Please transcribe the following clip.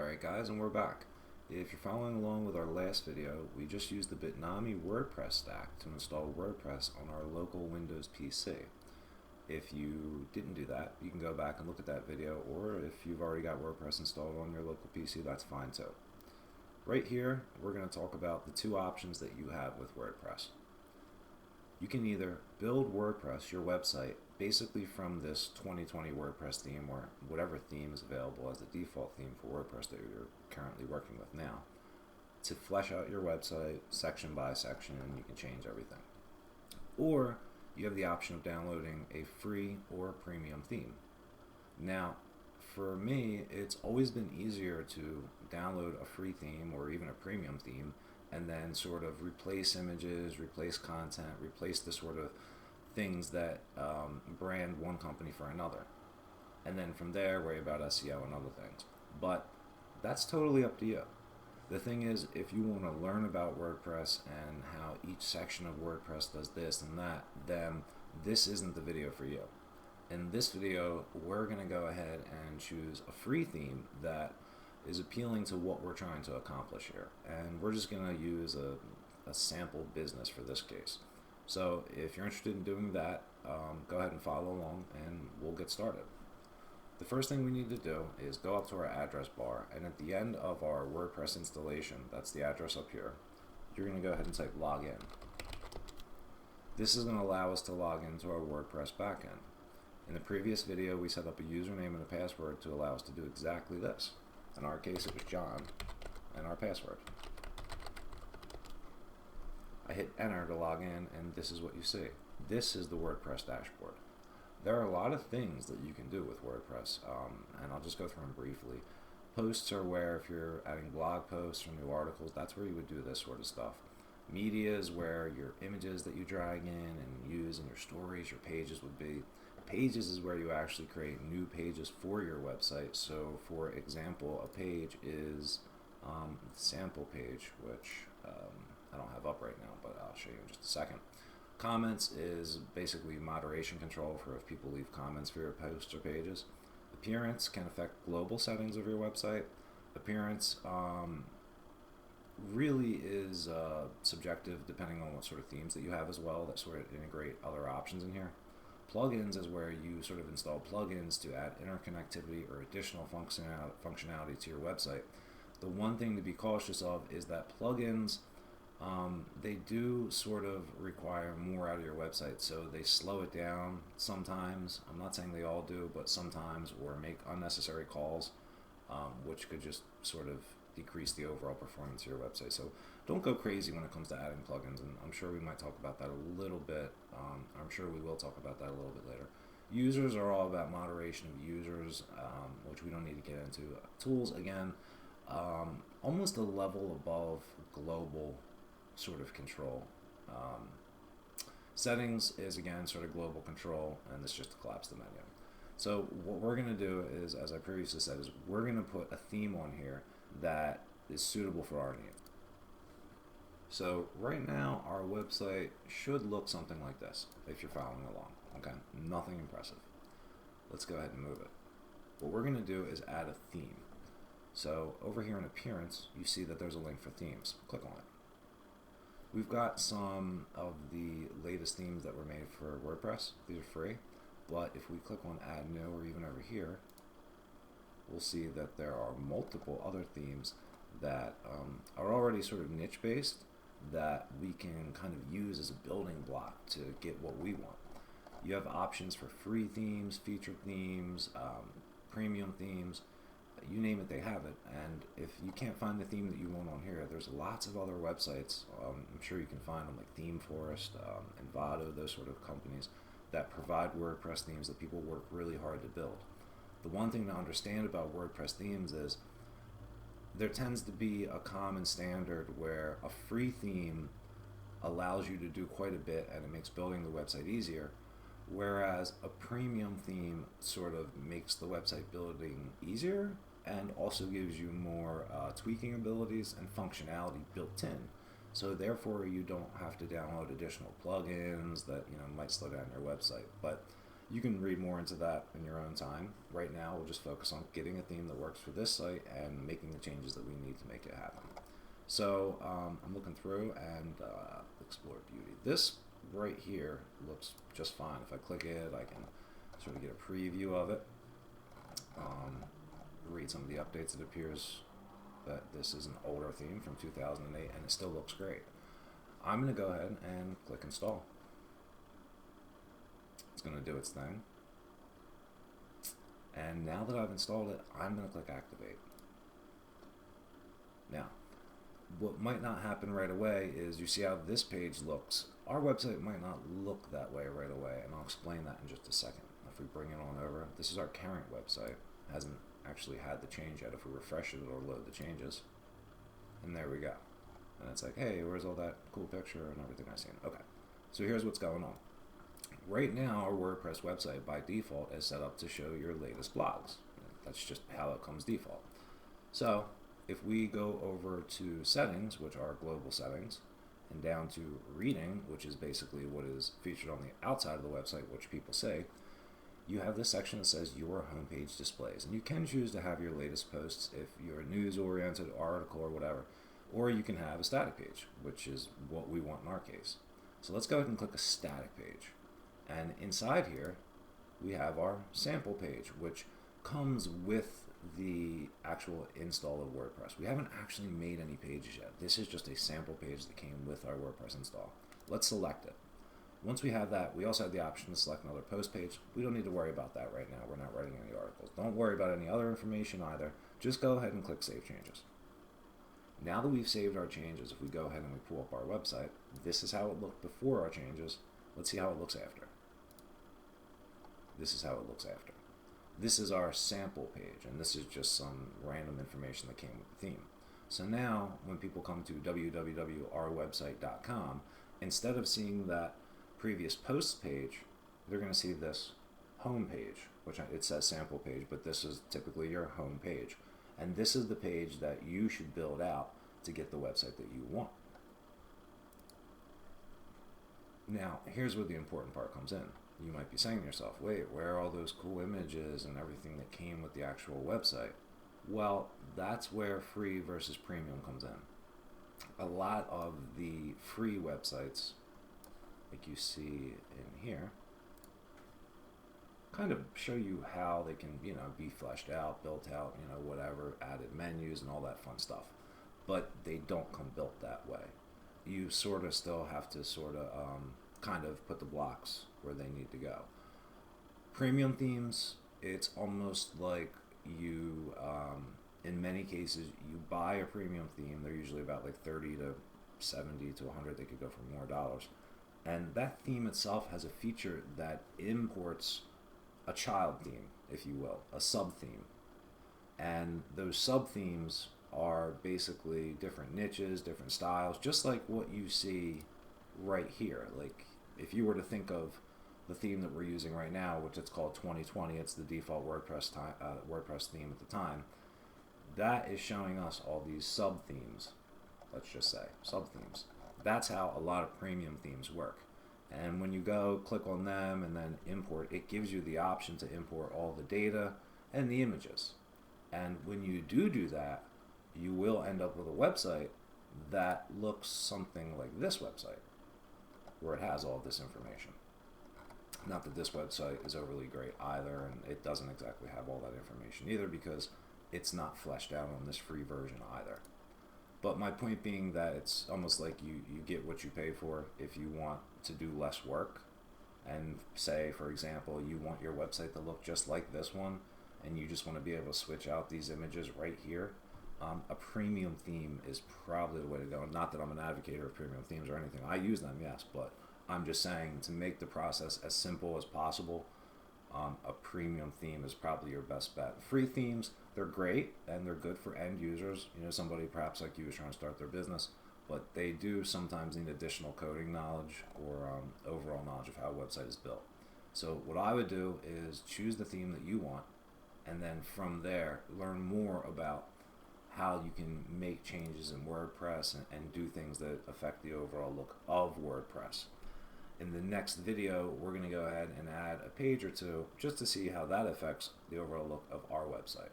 Alright guys, and we're back. If you're following along with our last video, we just used the Bitnami WordPress stack to install WordPress on our local Windows PC. If you didn't do that, you can go back and look at that video, or if you've already got WordPress installed on your local PC, that's fine too. Right here, we're going to talk about the two options that you have with WordPress. You can either build WordPress, your website, basically from this 2020 WordPress theme or whatever theme is available as the default theme for WordPress that you're currently working with now, to flesh out your website section by section, and you can change everything. Or you have the option of downloading a free or premium theme. Now, for me, it's always been easier to download a free theme or even a premium theme and then sort of replace images, replace content, replace the sort of things that brand one company for another. And then from there, worry about SEO and other things. But that's totally up to you. The thing is, if you want to learn about WordPress and how each section of WordPress does this and that, then this isn't the video for you. In this video, we're going to go ahead and choose a free theme that is appealing to what we're trying to accomplish here. And we're just going to use a sample business for this case. So if you're interested in doing that, go ahead and follow along and we'll get started. The first thing we need to do is go up to our address bar, and at the end of our WordPress installation, that's the address up here, you're going to go ahead and type login. This is going to allow us to log into our WordPress backend. In the previous video, we set up a username and a password to allow us to do exactly this. In our case, it was John, and our password. I hit enter to log in, and this is what you see. This is the WordPress dashboard. There are a lot of things that you can do with WordPress, and I'll just go through them briefly. Posts are where, if you're adding blog posts or new articles, that's where you would do this sort of stuff. Media is where your images that you drag in and use in your stories, your pages would be. Pages is where you actually create new pages for your website. So, for example, a page is sample page, which I don't have up right now, but I'll show you in just a second. Comments is basically moderation control for if people leave comments for your posts or pages. Appearance can affect global settings of your website. Appearance really is subjective depending on what sort of themes that you have as well that sort of integrate other options in here. Plugins is where you sort of install plugins to add interconnectivity or additional functionality to your website. The one thing to be cautious of is that plugins, they do sort of require more out of your website, so they slow it down sometimes. I'm not saying they all do, but sometimes, or make unnecessary calls, which could just sort of decrease the overall performance of your website. So don't go crazy when it comes to adding plugins, and I'm sure we might talk about that a little bit. I'm sure we will talk about that a little bit later. Users are all about moderation of users, which we don't need to get into. Tools, again, almost a level above global sort of control. Settings is, again, sort of global control, and this just to collapse the menu. So what we're going to do is, as I previously said, is we're going to put a theme on here that is suitable for our need. So right now our website should look something like this if you're following along. Okay, nothing impressive. Let's go ahead and move it. What we're going to do is add a theme. So over here in appearance, you see that there's a link for themes. Click on it. We've got some of the latest themes that were made for WordPress. These are free, but if we click on add new, or even over here, we'll see that there are multiple other themes that are already sort of niche based that we can kind of use as a building block to get what we want. You have options for free themes, featured themes, premium themes, you name it, they have it. And if you can't find the theme that you want on here, there's lots of other websites, I'm sure you can find them, like ThemeForest, Envato, those sort of companies that provide WordPress themes that people work really hard to build. The one thing to understand about WordPress themes is there tends to be a common standard where a free theme allows you to do quite a bit and it makes building the website easier, whereas a premium theme sort of makes the website building easier and also gives you more tweaking abilities and functionality built in. So therefore you don't have to download additional plugins that might slow down your website. But You can read more into that in your own time. Right now, we'll just focus on getting a theme that works for this site and making the changes that we need to make it happen. So I'm looking through and explore beauty. This right here looks just fine. If I click it, I can sort of get a preview of it. Read some of the updates. It appears that this is an older theme from 2008 and it still looks great. I'm going to go ahead and click install. It's going to do its thing. And now that I've installed it, I'm going to click activate. Now, what might not happen right away is you see how this page looks. Our website might not look that way right away, and I'll explain that in just a second. If we bring it on over, this is our current website. It hasn't actually had the change yet. If we refresh it, it'll load the changes. And there we go. And it's like, hey, where's all that cool picture and everything I've seen? Okay, so here's what's going on. Right now, our WordPress website by default is set up to show your latest blogs. That's just how it comes default. So if we go over to settings, which are global settings, and down to reading, which is basically what is featured on the outside of the website, which people say, you have this section that says your homepage displays. And you can choose to have your latest posts if you're a news-oriented article or whatever. Or you can have a static page, which is what we want in our case. So let's go ahead and click a static page. And inside here, we have our sample page, which comes with the actual install of WordPress. We haven't actually made any pages yet. This is just a sample page that came with our WordPress install. Let's select it. Once we have that, we also have the option to select another post page. We don't need to worry about that right now. We're not writing any articles. Don't worry about any other information either. Just go ahead and click Save Changes. Now that we've saved our changes, if we go ahead and we pull up our website, this is how it looked before our changes. Let's see how it looks after. This is how it looks after. This is our sample page, and this is just some random information that came with the theme. So now, when people come to www.ourwebsite.com, instead of seeing that previous posts page, they're going to see this home page, which it says sample page, but this is typically your home page. And this is the page that you should build out to get the website that you want. Now, here's where the important part comes in. You might be saying to yourself, wait, where are all those cool images and everything that came with the actual website? Well, that's where free versus premium comes in. A lot of the free websites, like you see in here, kind of show you how they can, be fleshed out, built out, whatever, added menus and all that fun stuff. But they don't come built that way. You sort of still have to kind of put the blocks where they need to go. Premium themes, it's almost like you, in many cases, you buy a premium theme. They're usually about like 30 to 70 to 100. They could go for more dollars. And that theme itself has a feature that imports a child theme, if you will, a sub-theme. And those sub-themes are basically different niches, different styles, just like what you see right here. Like if you were to think of the theme that we're using right now, which it's called 2020, it's the default WordPress theme at the time, that is showing us all these sub-themes, let's just say, sub-themes. That's how a lot of premium themes work. And when you go click on them and then import, it gives you the option to import all the data and the images. And when you do that, you will end up with a website that looks something like this website, where it has all this information. Not that this website is overly great either, and it doesn't exactly have all that information either, because it's not fleshed out on this free version either. But my point being that it's almost like you get what you pay for if you want to do less work. And say, for example, you want your website to look just like this one, and you just want to be able to switch out these images right here. A premium theme is probably the way to go. Not that I'm an advocate of premium themes or anything. I use them, yes, but I'm just saying to make the process as simple as possible, a premium theme is probably your best bet. Free themes, they're great and they're good for end users. Somebody perhaps like you is trying to start their business, but they do sometimes need additional coding knowledge or overall knowledge of how a website is built. So what I would do is choose the theme that you want, and then from there learn more about how you can make changes in WordPress and do things that affect the overall look of WordPress. In the next video, we're going to go ahead and add a page or two just to see how that affects the overall look of our website.